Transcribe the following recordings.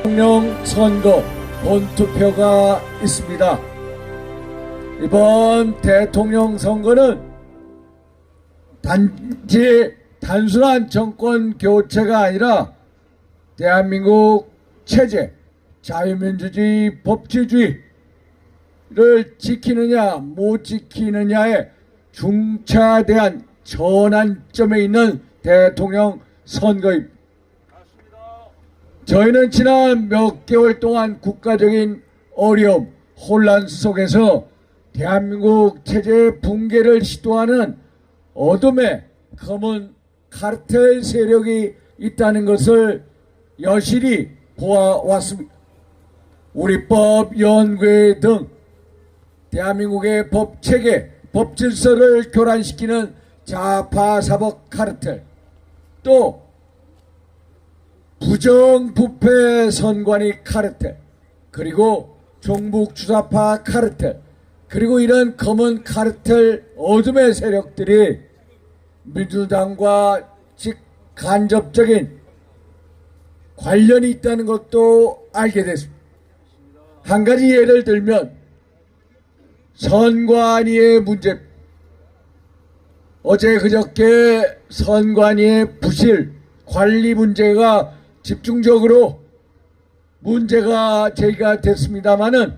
대통령 선거 본투표가 있습니다. 이번 대통령 선거는 단순한 정권 교체가 아니라 대한민국 체제, 자유민주주의, 법치주의를 지키느냐 못 지키느냐의 중차대한 전환점에 있는 대통령 선거입니다. 저희는 지난 몇 개월 동안 국가적인 어려움, 혼란 속에서 대한민국 체제 붕괴를 시도하는 어둠의 검은 카르텔 세력이 있다는 것을 여실히 보아왔습니다. 우리법 연구회 등 대한민국의 법체계, 법질서를 교란시키는 좌파 사법 카르텔, 또 부정부패 선관위 카르텔, 그리고 종북주사파 카르텔, 그리고 이런 검은 카르텔 어둠의 세력들이 민주당과 직간접적인 관련이 있다는 것도 알게 됐습니다. 한 가지 예를 들면 선관위의 문제, 어제 그저께 선관위의 부실 관리 문제가 집중적으로 문제가 제기가 됐습니다마는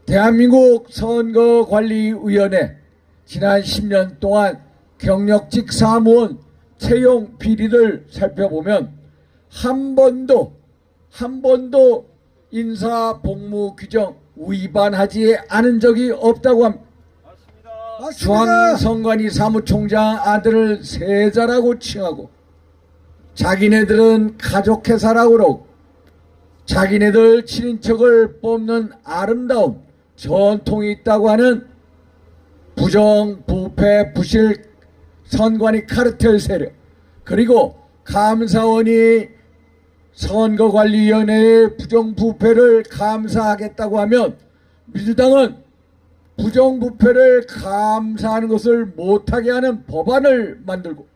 대한민국 선거관리위원회 지난 10년 동안 경력직 사무원 채용 비리를 살펴보면 한 번도 인사복무 규정 위반하지 않은 적이 없다고 합니다. 중앙선관위 사무총장 아들을 세자라고 칭하고 자기네들은 가족회사라고 그러고 자기네들 친인척을 뽑는 아름다운 전통이 있다고 하는 부정, 부패, 부실 선관위 카르텔 세력, 그리고 감사원이 선거관리위원회의 부정부패를 감사하겠다고 하면 민주당은 부정부패를 감사하는 것을 못하게 하는 법안을 만들고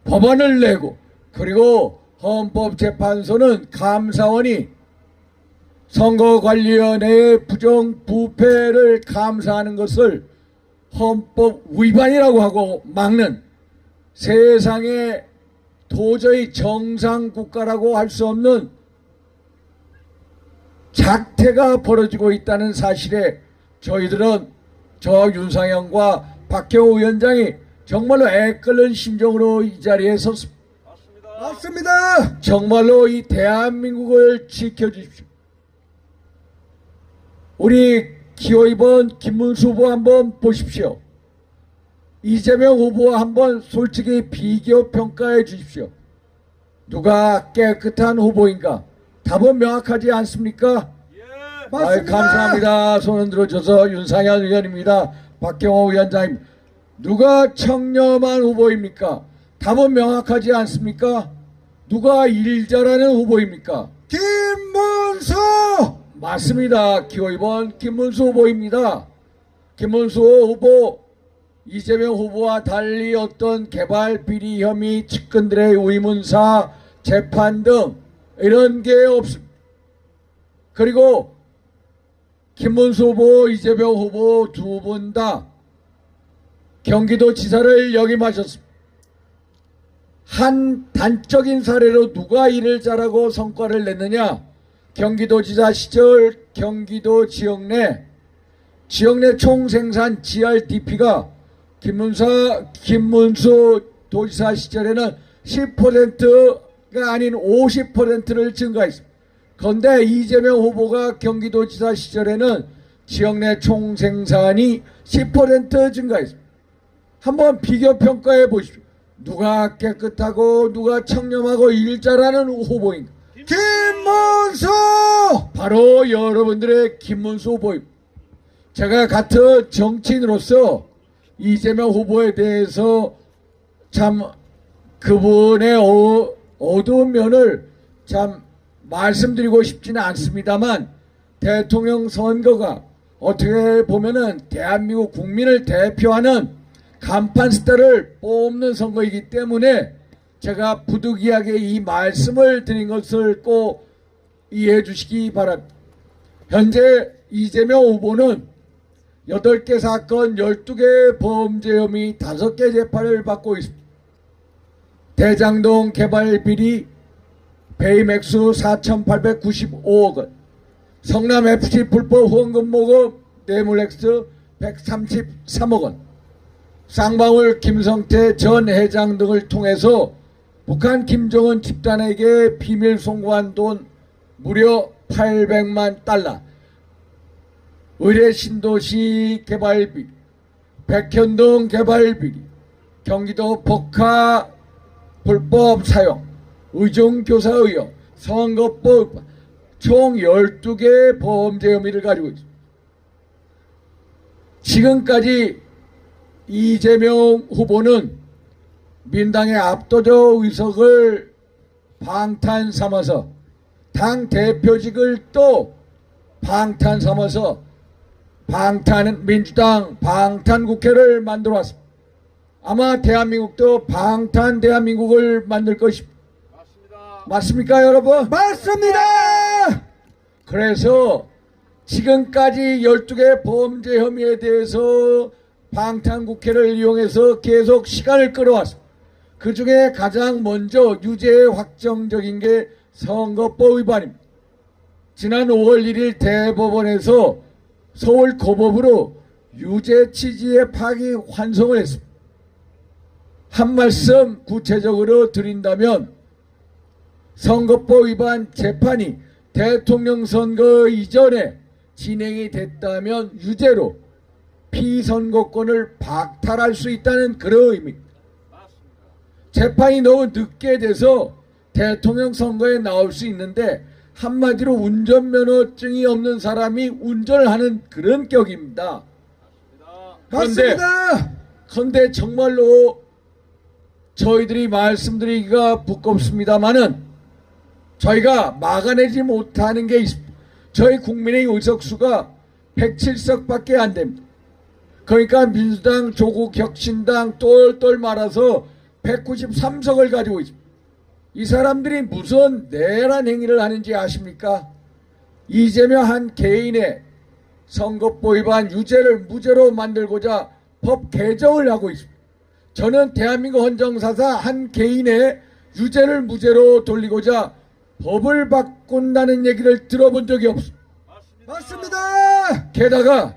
법안을 내고, 그리고 헌법재판소는 감사원이 선거관리위원회의 부정부패를 감사하는 것을 헌법 위반이라고 하고 막는 세상에 도저히 정상국가라고 할 수 없는 작태가 벌어지고 있다는 사실에 저희들은 저 윤상현과 박경호 위원장이 정말로 애끓는 심정으로 이 자리에 섰습니다. 맞습니다. 정말로 이 대한민국을 지켜주십시오. 우리 기호 2번 김문수 후보 한번 보십시오. 이재명 후보와 한번 솔직히 비교 평가해 주십시오. 누가 깨끗한 후보인가? 답은 명확하지 않습니까? 예, 맞습니다. 감사합니다. 손을 들어줘서 윤상현 의원입니다. 박경호 위원장입니다. 누가 청렴한 후보입니까? 답은 명확하지 않습니까? 누가 일 잘하는 후보입니까? 김문수! 맞습니다. 기호 2번 김문수 후보입니다. 김문수 후보 이재명 후보와 달리 어떤 개발 비리 혐의 측근들의 의문사 재판 등 이런 게 없습니다. 그리고 김문수 후보, 이재명 후보 두 분 다 경기도지사를 역임하셨습니다. 한 단적인 사례로 누가 일을 잘하고 성과를 냈느냐? 경기도지사 시절 경기도 지역 내 총생산 GRDP가 김문수 도지사 시절에는 10%가 아닌 50%를 증가했습니다. 그런데 이재명 후보가 경기도지사 시절에는 지역 내 총생산이 10% 증가했습니다. 한번 비교 평가해 보십시오. 누가 깨끗하고 누가 청렴하고 일 잘하는 후보인가? 김문수! 바로 여러분들의 김문수 후보입니다. 제가 같은 정치인으로서 이재명 후보에 대해서 참 그분의 어두운 면을 참 말씀드리고 싶지는 않습니다만, 대통령 선거가 어떻게 보면은 대한민국 국민을 대표하는 간판 스타를 뽑는 선거이기 때문에 제가 부득이하게 이 말씀을 드린 것을 꼭 이해해 주시기 바랍니다. 현재 이재명 후보는 8개 사건 12개 범죄 혐의 5개 재판을 받고 있습니다. 대장동 개발 비리 배임액수 4,895억 원, 성남FC 불법 후원금 모금 뇌물액수 133억 원, 쌍방울 김성태 전 회장 등을 통해서 북한 김정은 집단에게 비밀 송금한 돈 무려 800만 달러, 의뢰 신도시 개발비, 백현동 개발비, 경기도 복화 불법 사용, 의정교사 의혹, 선거법 총 12개 범죄 혐의를 가지고 있습니다. 지금까지 이재명 후보는 민당의 압도적 의석을 방탄 삼아서 당 대표직을 또 방탄 삼아서 민주당 방탄국회를 만들어 왔습니다. 아마 대한민국도 방탄 대한민국을 만들 것입니다. 맞습니까, 여러분? 맞습니다. 그래서 지금까지 12개 범죄 혐의에 대해서 방탄국회를 이용해서 계속 시간을 끌어왔습니다. 그 중에 가장 먼저 유죄 확정적인 게 선거법 위반입니다. 지난 5월 1일 대법원에서 서울 고법으로 유죄 취지의 파기 환송을 했습니다. 한 말씀 구체적으로 드린다면 선거법 위반 재판이 대통령 선거 이전에 진행이 됐다면 유죄로 피선거권을 박탈할 수 있다는 그런 의미입니다. 재판이 너무 늦게 돼서 대통령 선거에 나올 수 있는데 한마디로 운전면허증이 없는 사람이 운전을 하는 그런 격입니다. 그런데 정말로 저희들이 말씀드리기가 부끄럽습니다만은 저희가 막아내지 못하는 게 있습니다. 저희 국민의 의석수가 107석밖에 안 됩니다. 그러니까 민주당, 조국, 혁신당 똘똘 말아서 193석을 가지고 있습니다. 이 사람들이 무슨 내란 행위를 하는지 아십니까? 이재명 한 개인의 선거법 위반 유죄를 무죄로 만들고자 법 개정을 하고 있습니다. 저는 대한민국 헌정사상 한 개인의 유죄를 무죄로 돌리고자 법을 바꾼다는 얘기를 들어본 적이 없습니다. 맞습니다. 게다가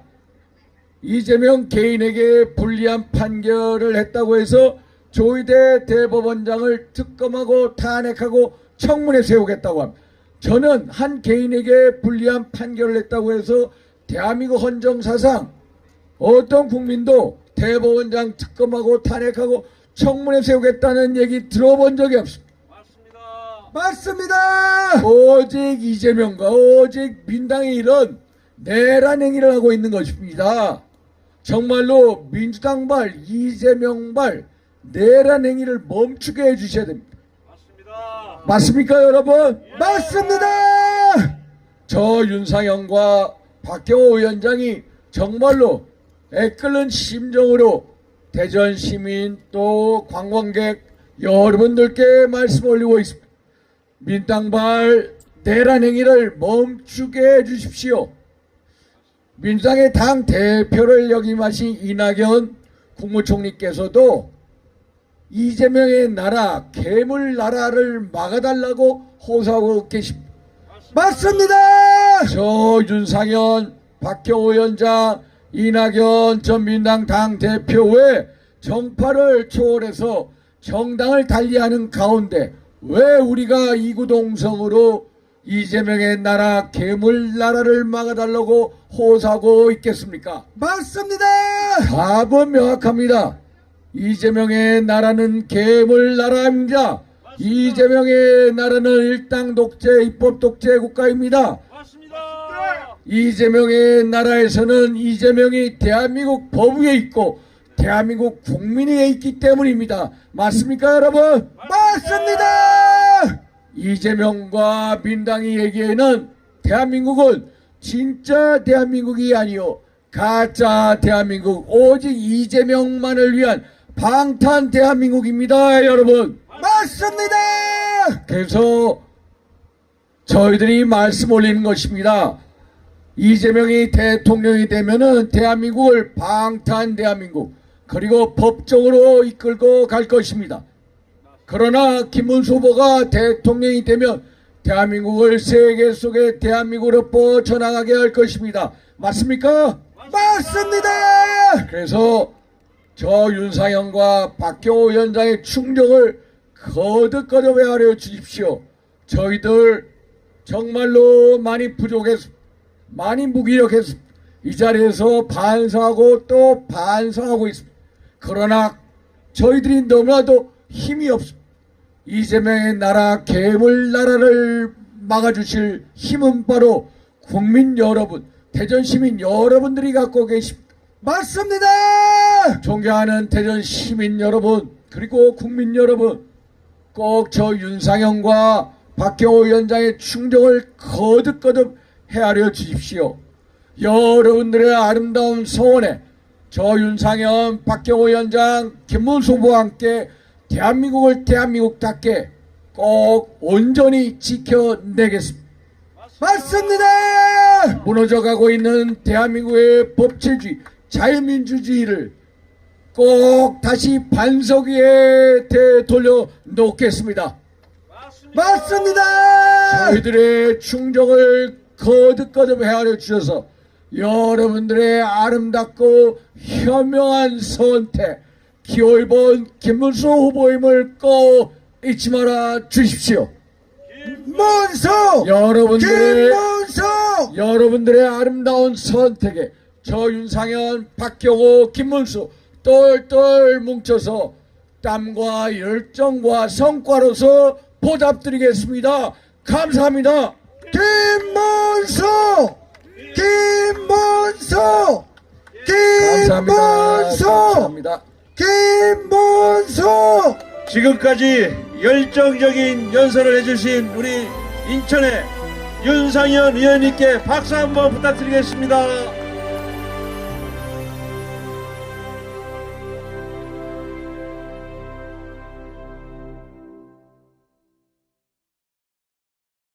이재명 개인에게 불리한 판결을 했다고 해서 조희대 대법원장을 특검하고 탄핵하고 청문회 세우겠다고 합니다. 저는 한 개인에게 불리한 판결을 했다고 해서 대한민국 헌정사상 어떤 국민도 대법원장 특검하고 탄핵하고 청문회 세우겠다는 얘기 들어본 적이 없습니다. 맞습니다. 오직 이재명과 오직 민당이 이런 내란 행위를 하고 있는 것입니다. 정말로 민주당발, 이재명발 내란 행위를 멈추게 해주셔야 됩니다. 맞습니까, 여러분? 맞습니다. 저 윤상현과 박경호 위원장이 정말로 애끓는 심정으로 대전 시민 또 관광객 여러분들께 말씀 올리고 있습니다. 민당발 내란 행위를 멈추게 해주십시오. 민주당의 당 대표를 역임하신 이낙연 국무총리께서도 이재명의 나라, 괴물 나라를 막아달라고 호소하고 계십니다. 맞습니다. 저 윤상현, 박경호 위원장, 이낙연 전 민당 당 대표 외 정파를 초월해서 정당을 달리하는 가운데 왜 우리가 이구동성으로 이재명의 나라, 괴물 나라를 막아달라고 호소하고 있겠습니까? 맞습니다. 답은 명확합니다. 이재명의 나라는 괴물 나라입니다. 이재명의 나라는 일당 독재, 입법 독재 국가입니다. 이재명의 나라에서는 이재명이 대한민국 법 위에 있고 대한민국 국민에 있기 때문입니다. 맞습니까, 여러분? 맞습니다. 이재명과 민당이 얘기에는 대한민국은 진짜 대한민국이 아니요 가짜 대한민국, 오직 이재명만을 위한 방탄 대한민국입니다, 여러분. 맞습니다. 맞습니다. 그래서 저희들이 말씀 올리는 것입니다. 이재명이 대통령이 되면은 대한민국을 방탄 대한민국 그리고 법정으로 이끌고 갈 것입니다. 그러나 김문수 후보가 대통령이 되면 대한민국을 세계 속에 대한민국으로 뻗쳐나가게 할 것입니다. 맞습니까? 맞습니다. 그래서 저 윤상현과 박경호 위원장의 충정을 거듭거듭 헤아려 주십시오. 저희들 정말로 많이 부족했습니다. 많이 무기력했습니다. 이 자리에서 반성하고 또 반성하고 있습니다. 그러나 저희들이 너무나도 힘이 없습니다. 이재명의 나라 괴물 나라를 막아주실 힘은 바로 국민 여러분, 대전 시민 여러분들이 갖고 계십니다. 맞습니다. 존경하는 대전 시민 여러분 그리고 국민 여러분, 꼭 저 윤상현과 박경호 위원장의 충정을 거듭거듭 헤아려 주십시오. 여러분들의 아름다운 소원에 저 윤상현, 박경호 위원장, 김문수 후보와 함께 대한민국을 대한민국답게 꼭 온전히 지켜내겠습니다. 맞습니다. 무너져가고 있는 대한민국의 법치주의, 자유민주주의를 꼭 다시 반석 위에 되돌려 놓겠습니다. 맞습니다. 저희들의 충정을 거듭거듭 헤아려 주셔서 여러분들의 아름답고 현명한 선택, 기호 1번 김문수 후보임을 꼭 잊지 말아 주십시오. 문수 여러분들의 아름다운 선택에 저 윤상현, 박경호, 김문수 똘똘 뭉쳐서 땀과 열정과 성과로서 보답드리겠습니다. 감사합니다. 김문수 감사합니다. 김문수 지금까지 열정적인 연설을 해주신 우리 인천의 윤상현 의원님께 박수 한번 부탁드리겠습니다.